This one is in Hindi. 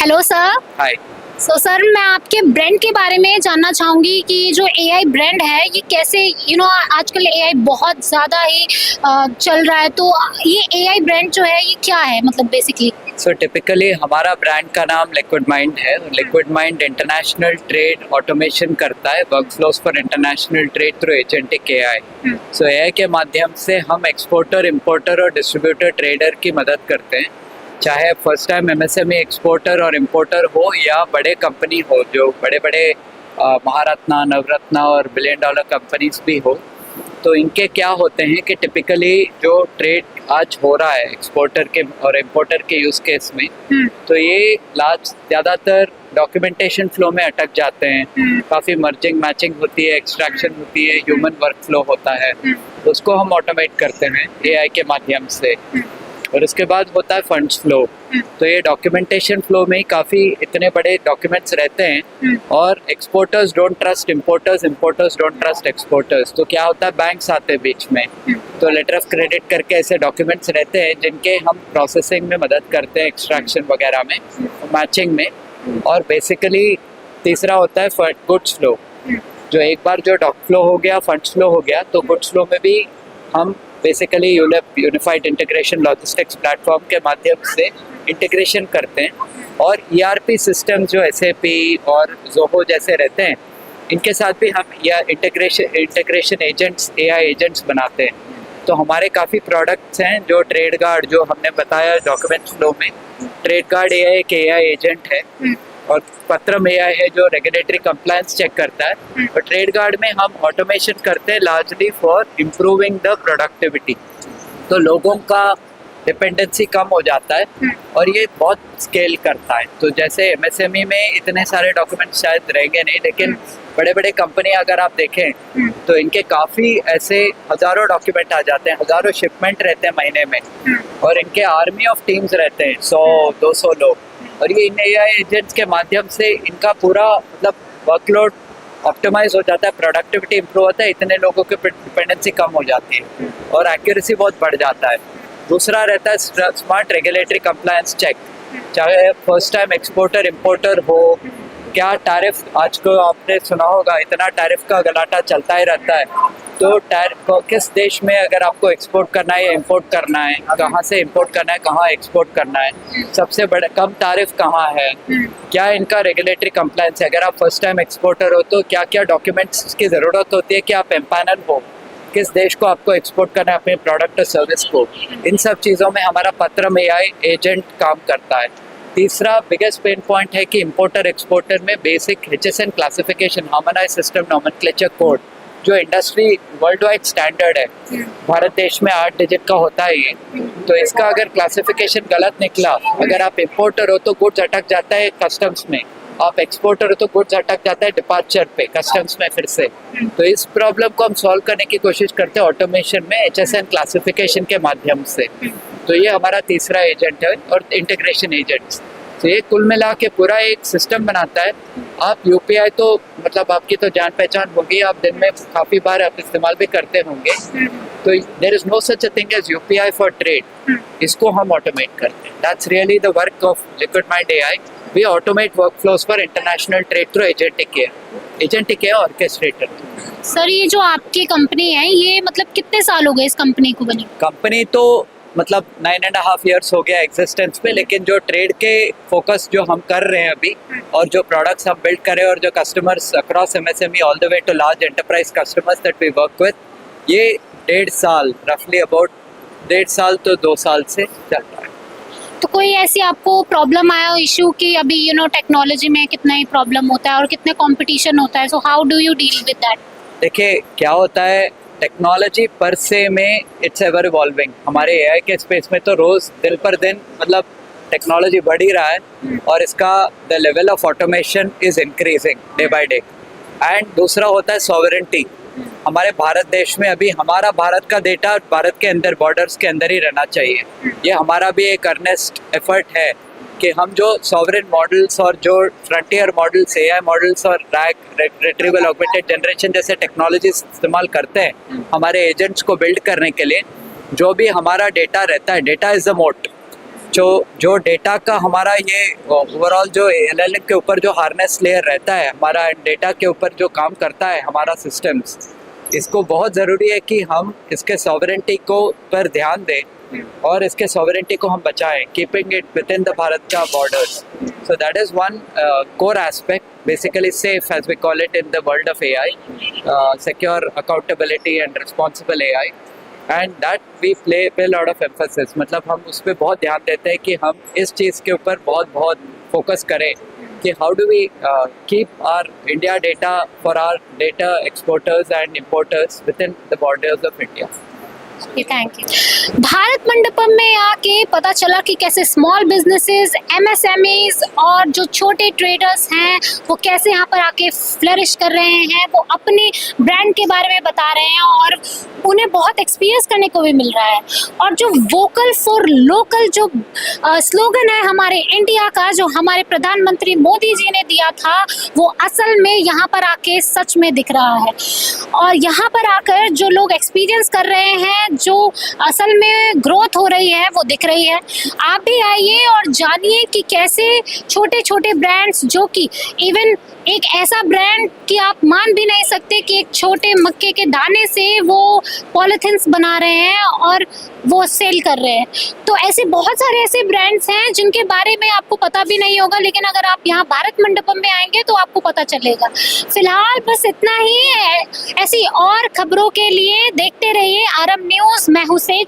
Hello sir. हाय। सर मैं आपके ब्रांड के बारे में जानना चाहूंगी कि जो एआई ब्रांड है ये कैसे आजकल एआई बहुत ज़्यादा ही चल रहा है, तो ये एआई ब्रांड जो है ये क्या है मतलब बेसिकली? सो टिपिकली हमारा ब्रांड का नाम लिक्विड माइंड है। Liquid mind international trade automation करता है, work flows for international trade through agentic AI. So AI के माध्यम से हम एक्सपोर्टर, इंपोर्टर और डिस्ट्रीब्यूटर ट्रेडर की मदद करते हैं, चाहे फर्स्ट टाइम एमएसएमई एक्सपोर्टर और इंपोर्टर हो या बड़े कंपनी हो, जो बड़े बड़े महारत्ना, नवरत्ना और बिलियन डॉलर कंपनीज भी हो। तो इनके क्या होते हैं कि टिपिकली जो ट्रेड आज हो रहा है एक्सपोर्टर के और इंपोर्टर के यूज़ केस में, तो ये ज़्यादातर डॉक्यूमेंटेशन फ्लो में अटक जाते हैं। काफ़ी मर्जिंग मैचिंग होती है, एक्सट्रैक्शन होती है, ह्यूमन वर्क फ्लो होता है, उसको हम ऑटोमेट करते हैं एआई के माध्यम से। और उसके बाद होता है फंड्स फ्लो। तो ये डॉक्यूमेंटेशन फ्लो में ही काफ़ी इतने बड़े डॉक्यूमेंट्स रहते हैं और exporters don't trust importers, importers don't trust exporters. तो क्या होता है, बैंक्स आते हैं बीच में, तो लेटर ऑफ क्रेडिट करके ऐसे डॉक्यूमेंट्स रहते हैं जिनके हम प्रोसेसिंग में मदद करते हैं, एक्सट्रैक्शन वगैरह में, मैचिंग में। और बेसिकली तीसरा होता है गुड्स फ्लो। जो एक बार जो डॉक फ्लो हो गया, फंड्स फ्लो हो गया, तो गुड्स फ्लो में भी हम basically unified integration logistics platform के माध्यम से इंटीग्रेशन करते हैं। और ईआरपी सिस्टम जो एसएपी और जोहो जैसे रहते हैं, इनके साथ भी हम इंटीग्रेशन एजेंट्स, एआई एजेंट्स बनाते हैं। तो हमारे काफ़ी प्रोडक्ट्स हैं, जो ट्रेड गार्ड जो हमने बताया डॉक्यूमेंट फ्लो में, ट्रेड गार्ड एआई एक एआई एजेंट है, और पत्रम एआई है जो रेगुलेटरी कंप्लायंस चेक करता है। और ट्रेड गार्ड में हम ऑटोमेशन करते हैं largely for improving the productivity. तो लोगों का डिपेंडेंसी कम हो जाता है और ये बहुत स्केल करता है। तो जैसे एमएसएमई में इतने सारे डॉक्यूमेंट्स शायद रहेंगे नहीं, लेकिन बड़े बड़े कंपनी अगर आप देखें तो इनके काफ़ी ऐसे हज़ारों डॉक्यूमेंट आ जाते हैं, हज़ारों शिपमेंट रहते हैं महीने में, और इनके आर्मी ऑफ टीम्स रहते हैं, 100-200 लोग। और ये इन एआई एजेंट्स के माध्यम से इनका पूरा मतलब वर्कलोड ऑप्टिमाइज हो जाता है, प्रोडक्टिविटी इंप्रूव होता है, इतने लोगों की डिपेंडेंसी कम हो जाती है और एक्यूरेसी बहुत बढ़ जाता है। दूसरा रहता है स्मार्ट रेगुलेटरी कंप्लायंस चेक। चाहे फर्स्ट टाइम एक्सपोर्टर इंपोर्टर हो, क्या टैरिफ आज को आपने सुना होगा, इतना टैरिफ का गलाटा चलता ही रहता है। तो किस देश में अगर आपको एक्सपोर्ट करना है या इंपोर्ट करना है, कहाँ से इंपोर्ट करना है, कहाँ एक्सपोर्ट करना है, सबसे बड़ा कम टैरिफ कहाँ है, क्या इनका रेगुलेटरी कंप्लायंस है। अगर आप फर्स्ट टाइम एक्सपोर्टर हो तो क्या क्या डॉक्यूमेंट्स की ज़रूरत होती है कि आप एम्पैनल हो, किस देश को आपको एक्सपोर्ट करना है अपने प्रोडक्ट और सर्विस को। इन सब चीज़ों में हमारा पत्रम एआई एजेंट काम करता है। तीसरा बिगेस्ट पेन पॉइंट है कि इंपोर्टर एक्सपोर्टर में basic HSN classification, harmonised system nomenclature code, जो इंडस्ट्री वर्ल्ड वाइड स्टैंडर्ड है, भारत देश में 8 डिजिट का होता है ये। तो इसका अगर क्लासिफिकेशन गलत निकला, अगर आप इंपोर्टर हो तो गुड्स अटक जाता है कस्टम्स में, आप एक्सपोर्टर हो तो गुड्स अटक जाता है डिपार्चर पे, कस्टम्स में फिर से। तो इस प्रॉब्लम को हम सॉल्व करने की कोशिश करते हैं ऑटोमेशन में, HSN क्लासिफिकेशन के माध्यम से। तो ये हमारा तीसरा एजेंट है, और इंटीग्रेशन एजेंट्स। तो ये कुल मिला के पूरा एक सिस्टम बनाता है। आप यूपीआई तो मतलब आपकी तो जान पहचान होगी, आप दिन में काफ़ी बार आप इस्तेमाल भी करते होंगे। तो there is no such a thing as UPI for trade. इसको हम ऑटोमेट करते हैं। That's really the work of Liquid Mind AI. We automate workflows for international trade through agentic AI orchestrator. Sir ये जो आपकी कंपनी है ये मतलब कितने साल हो गए इस कंपनी को बनी? कंपनी तो मतलब 9.5 ईयर्स हो गया एग्जिस्टेंस में, लेकिन जो ट्रेड के फोकस जो हम कर रहे हैं अभी, और जो प्रोडक्ट्स हम बिल्ड कर रहे हैं, और जो customers across MSME all the way to large enterprise customers that we work with, ये 1.5 साल, रफली अबाउट 1.5 साल तो 2 साल से चल रहा है। तो कोई ऐसी आपको प्रॉब्लम आया हो, इशू कि अभी टेक्नोलॉजी में कितना ही प्रॉब्लम होता है और कितने कंपटीशन होता है, so how do you deal with that? देखिए क्या होता है, टेक्नोलॉजी पर से में इट्स एवर इवॉल्विंग। हमारे एआई के स्पेस में तो रोज़ दिन पर दिन मतलब टेक्नोलॉजी बढ़ ही रहा है, और इसका the level of automation is increasing day by day. And दूसरा होता है सॉवरेंटी। हमारे भारत देश में अभी हमारा भारत का डेटा भारत के अंदर, बॉर्डर्स के अंदर ही रहना चाहिए। ये हमारा भी एक अर्नेस्ट एफर्ट है कि हम जो सॉवरेन मॉडल्स और जो फ्रंटियर मॉडल्स, एआई मॉडल्स और रिट्रीवल ऑगमेंटेड जनरेशन जैसे टेक्नोलॉजीज इस्तेमाल करते हैं हमारे एजेंट्स को बिल्ड करने के लिए, जो भी हमारा डेटा रहता है, डेटा इज़ द मोट। जो डेटा का हमारा ये ओवरऑल जो LLM के ऊपर जो हार्नेस लेयर रहता है हमारा, डेटा के ऊपर जो काम करता है हमारा सिस्टम्स, इसको बहुत ज़रूरी है कि हम इसके सॉवरेंटी को पर ध्यान दें और इसके सॉवरेंटी को हम बचाएं, keeping it within the Bharat का borders. So that is one core aspect, basically safe as we call it in the world of AI, secure, accountability and responsible AI, and that we pay a lot of emphasis. मतलब हम उस पर बहुत ध्यान देते हैं कि हम इस चीज़ के ऊपर बहुत फोकस करें कि how do we keep our India data for our data exporters and importers within the borders of India. Thank you. Bharat Mandapam में आके पता चला कि कैसे स्मॉल बिजनेसेस, MSMEs और जो छोटे ट्रेडर्स हैं वो कैसे यहाँ पर आके फ्लरिश कर रहे हैं, वो अपने ब्रांड के बारे में बता रहे हैं और उन्हें बहुत एक्सपीरियंस करने को भी मिल रहा है. और जो वोकल फॉर लोकल जो स्लोगन है हमारे इंडिया का, जो हमारे प्रधानमंत्री मोदी जी ने दिया था, वो असल में यहाँ पर आके सच में दिख रहा है. और यहाँ पर आकर जो लोग एक्सपीरियंस कर रहे हैं, जो असल में ग्रोथ हो रही है, वो दिख रही है. आप भी आइए और जानिए कि कैसे छोटे छोटे ब्रांड्स, जो कि इवन एक ऐसा ब्रांड कि आप मान भी नहीं सकते कि एक छोटे मक्के के दाने से वो पॉलिथिन्स बना रहे हैं और वो सेल कर रहे हैं. तो ऐसे बहुत सारे ऐसे ब्रांड्स हैं जिनके बारे में आपको पता भी नहीं होगा, लेकिन अगर आप यहाँ भारत मंडपम में आएंगे तो आपको पता चलेगा. फिलहाल बस इतना ही है. ऐसी और खबरों के लिए देखते रहिए RM न्यूज़. मैं हूँ सेज.